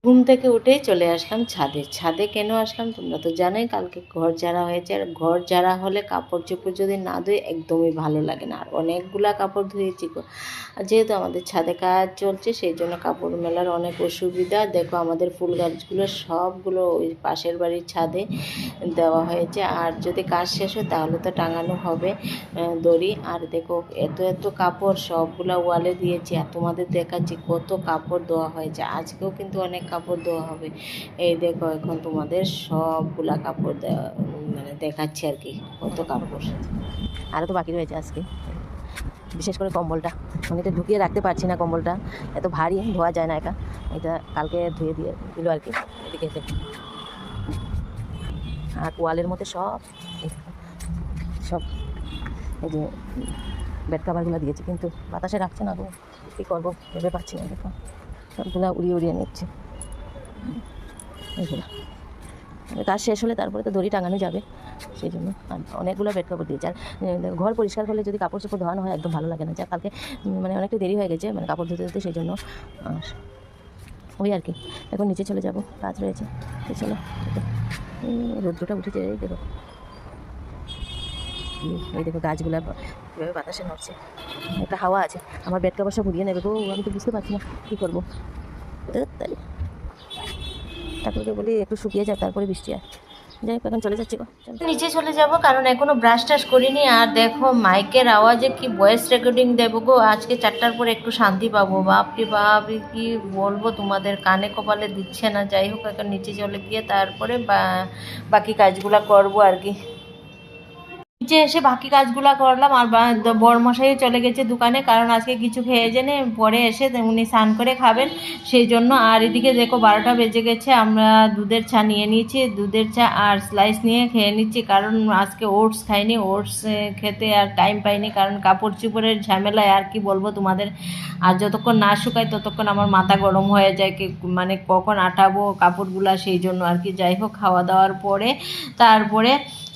ঘুম থেকে উঠেই চলে আসলাম ছাদে। ছাদে কেন আসলাম তোমরা তো জানোই, কালকে ঘর ঝাড়া হয়েছে। আর ঘর ঝাড়া হলে কাপড় চোপড় যদি না ধুই একদমই ভালো লাগে না। আর অনেকগুলা কাপড় ধুয়েছি গো। আর যেহেতু আমাদের ছাদে কাজ চলছে সেই জন্য কাপড় মেলার অনেক অসুবিধা। দেখো আমাদের ফুল গাছগুলো সবগুলো ওই পাশের বাড়ির ছাদে দেওয়া হয়েছে। আর যদি কাজ শেষ হয় তাহলে তো টাঙানো হবে দড়ি। আর দেখো এত এত কাপড় সবগুলা ওয়ালে দিয়েছি। আর তোমাদের দেখাচ্ছি কত কাপড় দেওয়া হয়েছে। আজকেও কিন্তু অনেক কাপড় দেওয়া হবে। এই দেখো এখন তোমাদের সবগুলা কাপড় দেওয়া মানে দেখাচ্ছি আর কি, কত কাপড়। আরও তো বাকি রয়েছে আজকে, বিশেষ করে কম্বলটা মানে এটা ঢুকিয়ে রাখতে পারছি না। কম্বলটা এত ভারী, ধোয়া যায় না একা। এটা কালকে ধুয়ে দিয়ে দিল আর কি। এদিকে আর ওয়ালের মধ্যে সব সব এই যে বেড কাভারগুলো দিয়েছি, কিন্তু বাতাসে রাখছে না গো, কী করবো ভেবে পাচ্ছি না। দেখো সবগুলো উড়িয়ে উড়িয়ে নিচ্ছে এইগুলো। কাজ শেষ হলে তারপরে তো দড়ি টাঙানো যাবে, সেই জন্য অনেকগুলো বেড কাপড় দিয়েছে। আর ঘর পরিষ্কার করলে যদি কাপড় চোপড় ধোয়ানো হয় একদম ভালো লাগে না। যা কালকে মানে অনেকটা দেরি হয়ে গেছে মানে কাপড় ধুতে ধুতে, সেই জন্য ওই আর কি। এখন নিচে চলে যাব, কাজ রয়েছে। চলো, রৌদ্রটা উঠেছে, এই দেখো এই দেখো গাছগুলো কীভাবে বাতাসে নড়ছে, একটা হাওয়া আছে। আমার বেড কাপড় সব উড়িয়ে নেবে গো, আমি তো বুঝতে পারছি না কী করবো। তারপরে বলি একটু শুকিয়ে যায় তারপরে বৃষ্টি হয়। যাই হোক এখন চলে যাচ্ছি গো, নিচে চলে যাব কারণ এখনো ব্রাশ টাশ করিনি। আর দেখো মাইকের আওয়াজে কি ভয়েস রেকর্ডিং দেবো গো, আজকে 4টার পরে একটু শান্তি পাবো। বাপরে বাপ, কি বলবো তোমাদের, কানে কপালে দিচ্ছে না। যাই হোক এখন নিচে চলে গিয়ে তারপরে বাকি কাজগুলো করবো আর কি। নিচে এসে বাকি কাজগুলো করলাম। আর বরমশাইও চলে গেছে দোকানে, কারণ আজকে কিছু খেয়ে জেনে পরে এসে উনি স্নান করে খাবেন, সেই জন্য। আর এদিকে দেখো 12টা বেজে গেছে, আমরা দুধের চা নিয়ে নিয়েছি। দুধের চা আর স্লাইস নিয়ে খেয়ে নিচ্ছি, কারণ আজকে ওটস খাইনি। ওটস খেতে আর টাইম পাইনি, কারণ কাপড় চোপড়ের ঝামেলায় আর কি বলবো তোমাদের। আর যতক্ষণ না শুকায় ততক্ষণ আমার মাথা গরম হয়ে যায়, কি মানে কখন আটাবো কাপড়গুলা, সেই জন্য আর কি। যাই হোক খাওয়া দাওয়ার পরে তারপরে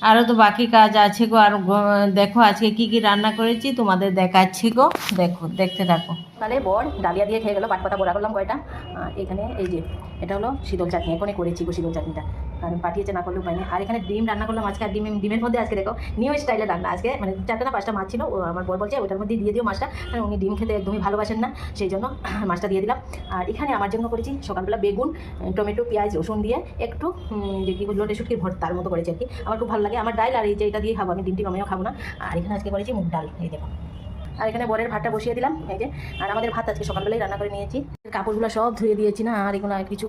আরও তো বাকি কাজ আছে গো। আর দেখো আজকে কি কি রান্না করেছি তোমাদের দেখাচ্ছি গো, দেখো দেখতে থাকো। তাহলে বর ডালিয়া দিয়ে খেয়ে গেলো, পাটপাতা বড়া করলাম কয়টা। আর এখানে এই যে এটা হলো শীতল চাটনি, এখনই করেছি গো শীতল চাটনিটা, কারণ পাঠিয়েছে না করলেও পাইনি। আর এখানে ডিম রান্না করলাম আজকে। আর ডিমের মধ্যে আজকে দেখো নিউ স্টাইলের রান্না আজকে, মানে 4টা না 5টা মাছ ছিল। আমার বর বলছে ওটার মধ্যে দিয়ে দিও মাছটা, কারণ উনি ডিম খেতে একদমই ভালোবাসেন না, সেই জন্য মাছটা দিয়ে দিলাম। আর এখানে আমার জন্য করেছি সকালবেলা বেগুন, টমেটো, পেঁয়াজ, রসুন দিয়ে একটু যে কী লোটে শুটকির ভর্তার মতো করেছি আর কি। আমার খুব ভালো লাগে, আমার ডাল আর এই যে এটা দিয়ে খাবো আমি, ডিমটি কমেও খাবো না। আর এখানে আজকে করেছি মুগ ডাল, এই দেখো। আর এখানে বরের ভাতটা বসিয়ে দিলাম এই যে। আর আমাদের ভাত আজকে সকালবেলায় রান্না করে নিয়েছি। কাপড়গুলো সব ধুয়ে দিয়েছি না, আর এগুলো কিছু